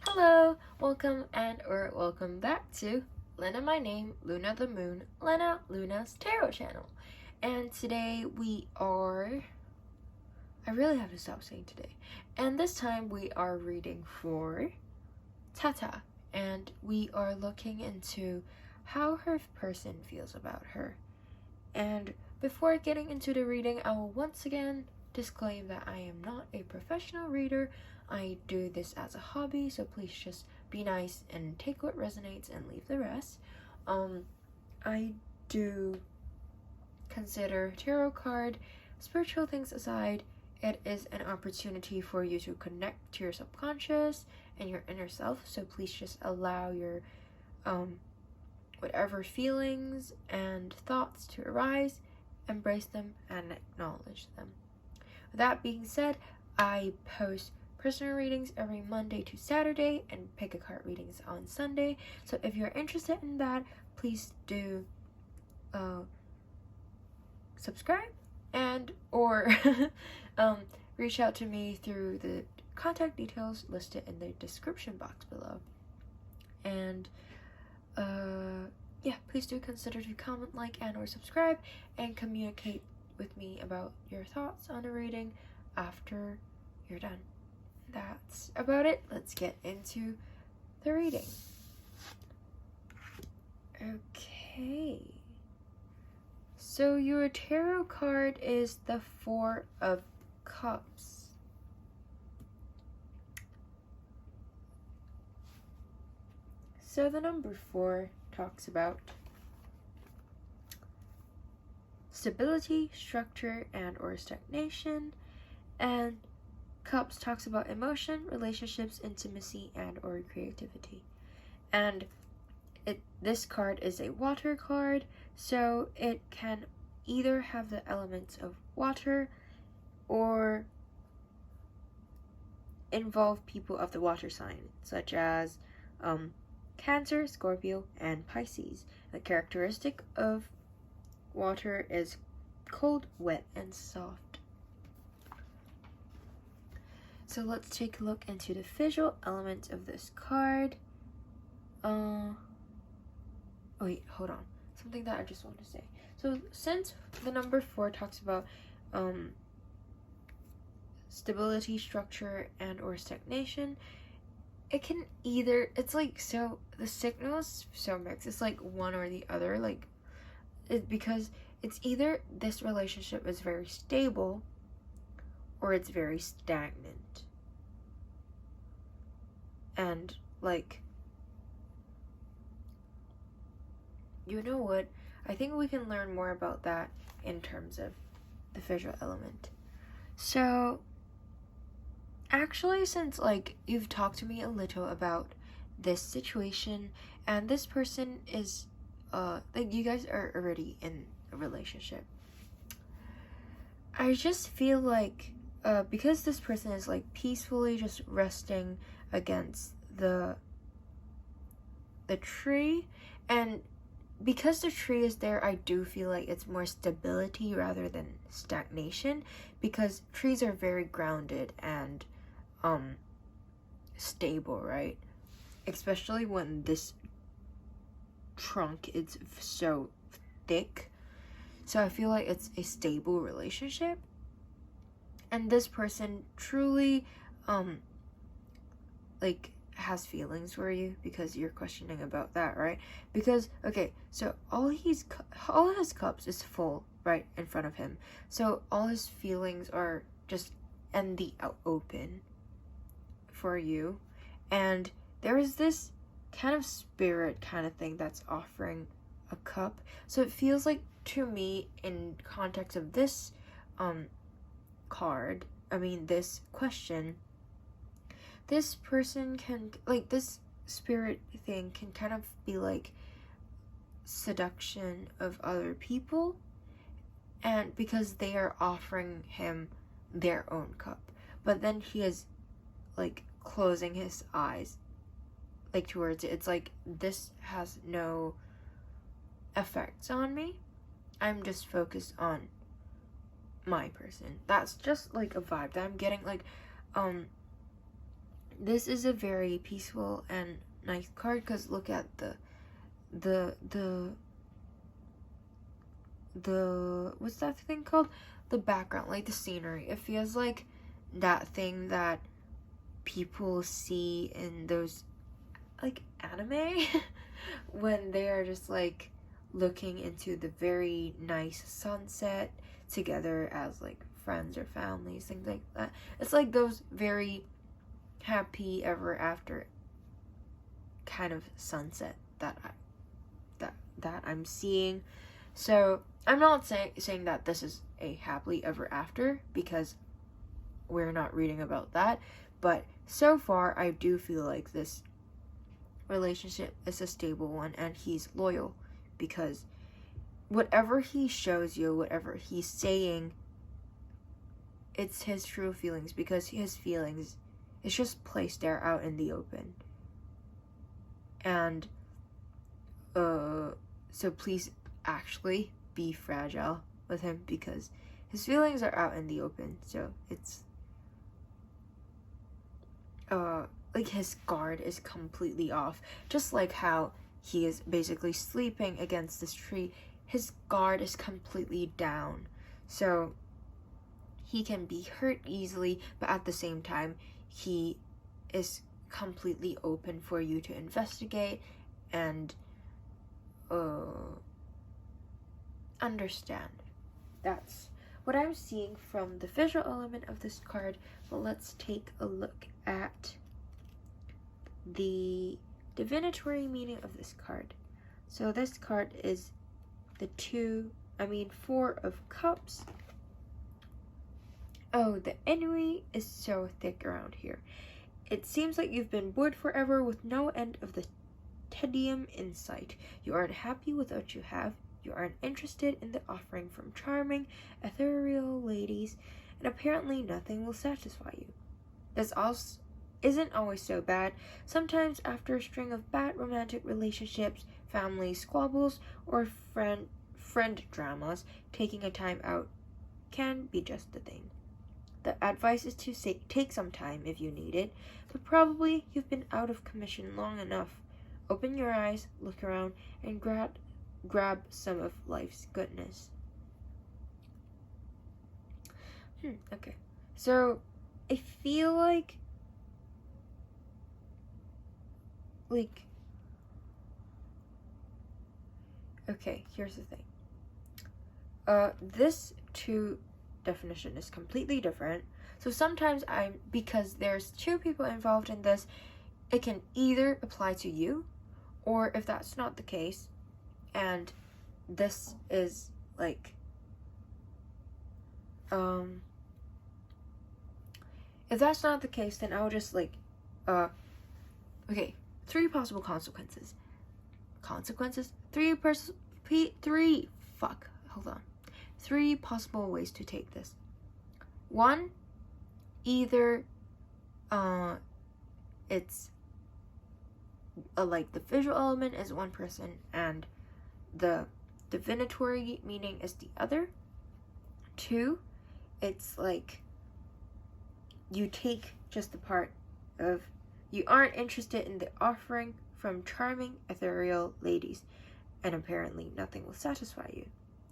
Hello, welcome back to Lena My Name, Luna the Moon, Lena Luna's Tarot channel. And today I really have to stop saying today. And this time we are reading for Tata. And we are looking into how her person feels about her. And before getting into the reading, I will once again disclaim that I am not a professional reader. I do this as a hobby, so please just be nice and take what resonates and leave the rest. I do consider tarot card spiritual things aside. It is an opportunity for you to connect to your subconscious and your inner self, so please just allow your whatever feelings and thoughts to arise, embrace them and acknowledge them. With that being said, I post personal readings every Monday to Saturday and pick a card readings on Sunday. So if you're interested in that, please do subscribe and or reach out to me through the contact details listed in the description box below. And yeah, please do consider to comment, like, and or subscribe, and communicate with me about your thoughts on the reading after you're done. That's about it. Let's get into the reading. Okay. So your tarot card is the Four of Cups. So the number 4 talks about stability, structure, and or stagnation, and Cups talks about emotion, relationships, intimacy, and or creativity. And this card is a water card, so it can either have the elements of water or involve people of the water sign, such as Cancer, Scorpio, and Pisces. The characteristic of water is cold, wet, and soft. So let's take a look into the visual elements of this card. Wait, hold on. Something that I just want to say. So since the number 4 talks about stability, structure, and or stagnation, it can either, it's like, so the signal is so mixed. It's like one or the other, like because it's either this relationship is very stable or it's very stagnant. And like, you know what? I think we can learn more about that in terms of the visual element. So actually, since like you've talked to me a little about this situation, and this person is like, you guys are already in a relationship, I just feel like because this person is like peacefully just resting against the tree, and because the tree is there, I do feel like it's more stability rather than stagnation, because trees are very grounded and stable, right? Especially when this trunk is so thick. So I feel like it's a stable relationship, and this person truly like has feelings for you, because you're questioning about that, right? Because okay, so all his cups is full right in front of him, so all his feelings are just in the open for you, and there is this kind of spirit kind of thing that's offering a cup. So it feels like, to me, in context of this card, this question, this person can, like, this spirit thing can kind of be like seduction of other people, and because they are offering him their own cup, but then he is like closing his eyes like towards it. It's like, this has no effects on me, I'm just focused on my person. That's just like a vibe that I'm getting. Like this is a very peaceful and nice card, because look at the what's that thing called? The background, like the scenery. It feels like that thing that people see in those like anime when they are just like looking into the very nice sunset together as like friends or families, things like that. It's like those very happy ever after kind of sunset that I'm seeing. So I'm not saying that this is a happily ever after, because we're not reading about that, but so far I do feel like this relationship is a stable one and he's loyal, because whatever he shows you, whatever he's saying, it's his true feelings, because his feelings is just placed there out in the open. And so please actually be fragile with him, because his feelings are out in the open. So it's like his guard is completely off, just like how he is basically sleeping against this tree. His guard is completely down, so he can be hurt easily, but at the same time he is completely open for you to investigate and understand. That's what I'm seeing from the visual element of this card. But let's take a look at the divinatory meaning of this card. So this card is the 4 of Cups. Oh, the ennui is so thick around here. It seems like you've been bored forever with no end of the tedium in sight. You aren't happy with what you have. You aren't interested in the offering from charming, ethereal ladies, and apparently nothing will satisfy you. This also isn't always so bad. Sometimes after a string of bad romantic relationships, family squabbles, or friend dramas, taking a time out can be just the thing. The advice is to take some time if you need it, but probably you've been out of commission long enough. Open your eyes, look around, and grab some of life's goodness. Okay. So, I feel like okay, here's the thing. This two definition is completely different. So sometimes because there's two people involved in this, it can either apply to you, or if that's not the case, and this is like, if that's not the case, then I'll just like, okay, 3 possible consequences. Three possible ways to take this. 1, either it's like the visual element is one person and the divinatory meaning is the other. 2, it's like you take just the part of you aren't interested in the offering from charming ethereal ladies, and apparently nothing will satisfy you.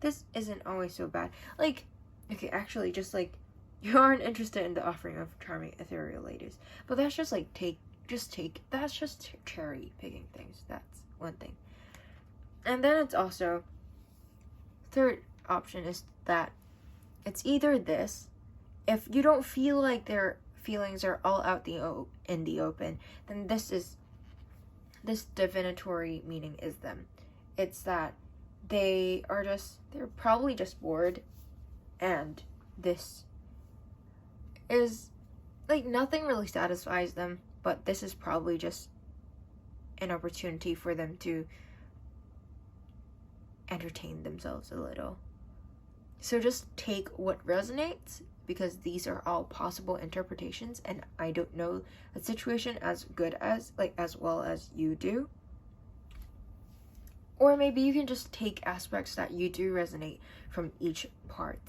This isn't always so bad. Like, okay, actually, just like you aren't interested in the offering of charming ethereal ladies, but that's just like that's just cherry picking things. That's one thing. And then it's also, third option is that it's either this, if you don't feel like their feelings are all out in the open, then this divinatory meaning is them. It's that they're probably just bored, and this is like nothing really satisfies them, but this is probably just an opportunity for them to entertain themselves a little. So just take what resonates, because these are all possible interpretations, and I don't know the situation as well as you do. Or maybe you can just take aspects that you do resonate from each part,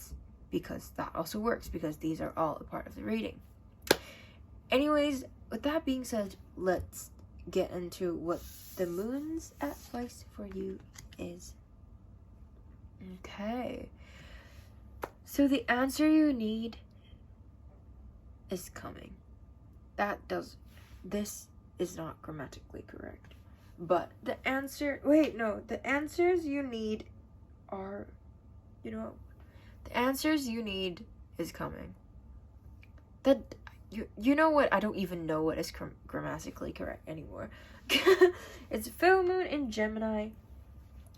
because that also works, because these are all a part of the reading. Anyways, with that being said, let's get into what the moon's advice for you is. Okay. So the answer you need is coming. This is not grammatically correct. But the answers you need are, the answers you need is coming. You know what? I don't even know what is grammatically correct anymore. It's full moon in Gemini.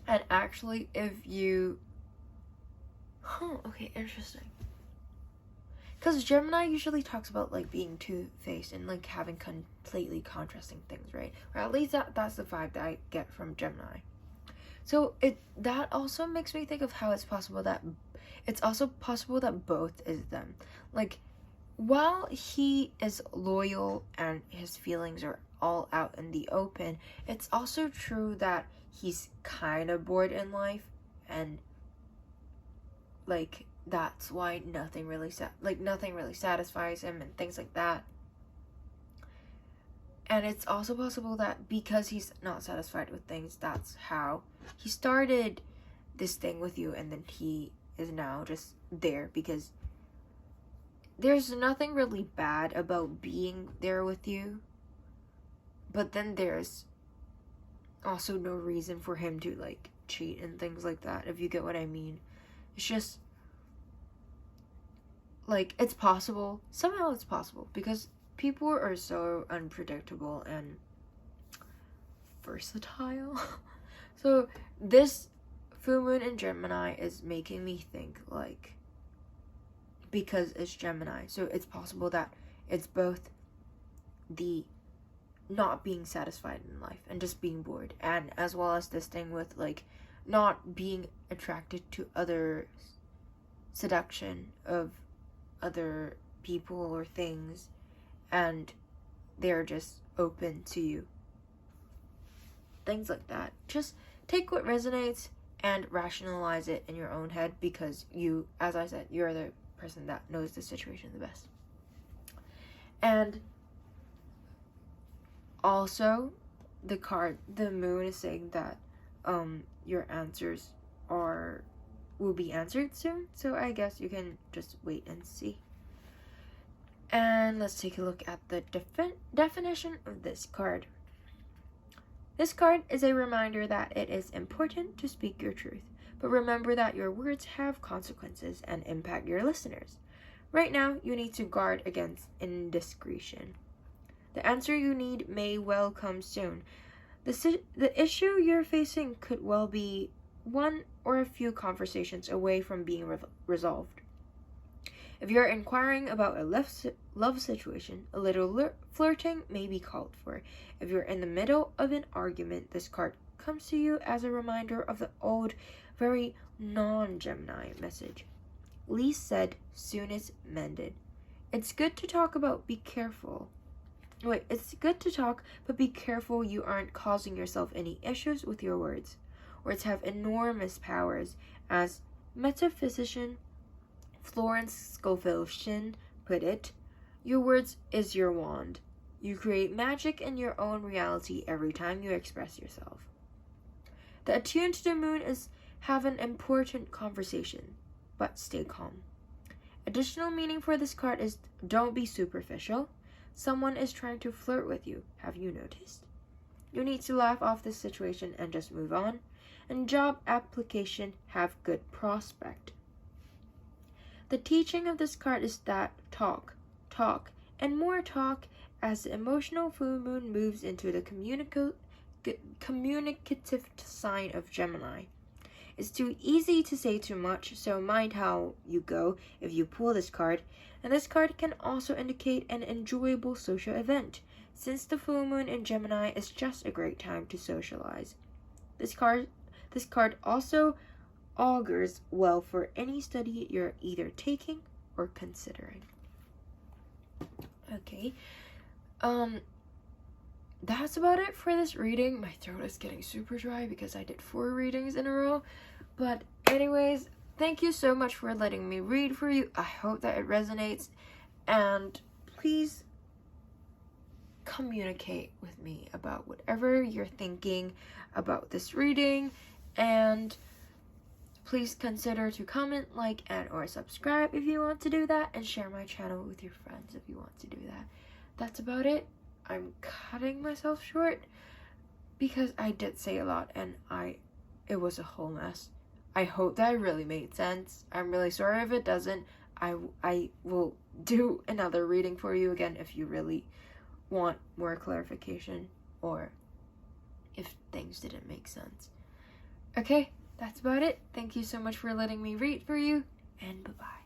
And actually, if you... okay, interesting. Because Gemini usually talks about, like, being two-faced and, like, having completely contrasting things, right? Or at least that's the vibe that I get from Gemini. So that also makes me think of how it's also possible that both is them. Like, while he is loyal and his feelings are all out in the open, it's also true that he's kind of bored in life, and like that's why nothing really satisfies him and things like that. And it's also possible that because he's not satisfied with things, that's how he started this thing with you, and then he is now just there because there's nothing really bad about being there with you, but then there's also no reason for him to, like, cheat and things like that, if you get what I mean. It's just, like, it's possible. Somehow it's possible, because people are so unpredictable and versatile. So this full moon in Gemini is making me think, like, because it's Gemini, so it's possible that it's both the not being satisfied in life and just being bored, and as well as this thing with, like, not being attracted to other seduction of other people or things, and they're just open to you. Things like that. Just take what resonates and rationalize it in your own head, because you, as I said, you're the person that knows the situation the best. And also, the moon is saying that your answers will be answered soon, so I guess you can just wait and see. And let's take a look at the definition of this card. This card is a reminder that it is important to speak your truth, but remember that your words have consequences and impact your listeners. Right now, you need to guard against indiscretion. The answer you need may well come soon. The issue you're facing could well be one or a few conversations away from being resolved. If you're inquiring about a love situation, a little flirting may be called for. If you're in the middle of an argument, this card comes to you as a reminder of the old, very non-Gemini message. Least said, soonest mended. It's good to talk, but be careful you aren't causing yourself any issues with your words. Words have enormous powers, as metaphysician Florence Scofield Shinn put it. Your words is your wand. You create magic in your own reality every time you express yourself. The attune to the moon is have an important conversation, but stay calm. Additional meaning for this card is don't be superficial. Someone is trying to flirt with you. Have you noticed? You need to laugh off this situation and just move on. And job application have good prospect. The teaching of this card is that talk, and more talk as the emotional full moon moves into the communicative sign of Gemini. It's too easy to say too much, so mind how you go if you pull this card. And this card can also indicate an enjoyable social event, since the full moon in Gemini is just a great time to socialize. This card also augurs well for any study you're either taking or considering. Okay, that's about it for this reading. My throat is getting super dry because I did 4 readings in a row. But anyways, thank you so much for letting me read for you. I hope that it resonates, and please communicate with me about whatever you're thinking about this reading, and please consider to comment, like, and or subscribe if you want to do that, and share my channel with your friends if you want to do that. That's about it. I'm cutting myself short because I did say a lot and it was a whole mess. I hope that really made sense. I'm really sorry if it doesn't. I will do another reading for you again if you really want more clarification or if things didn't make sense. Okay, that's about it. Thank you so much for letting me read for you, and bye-bye.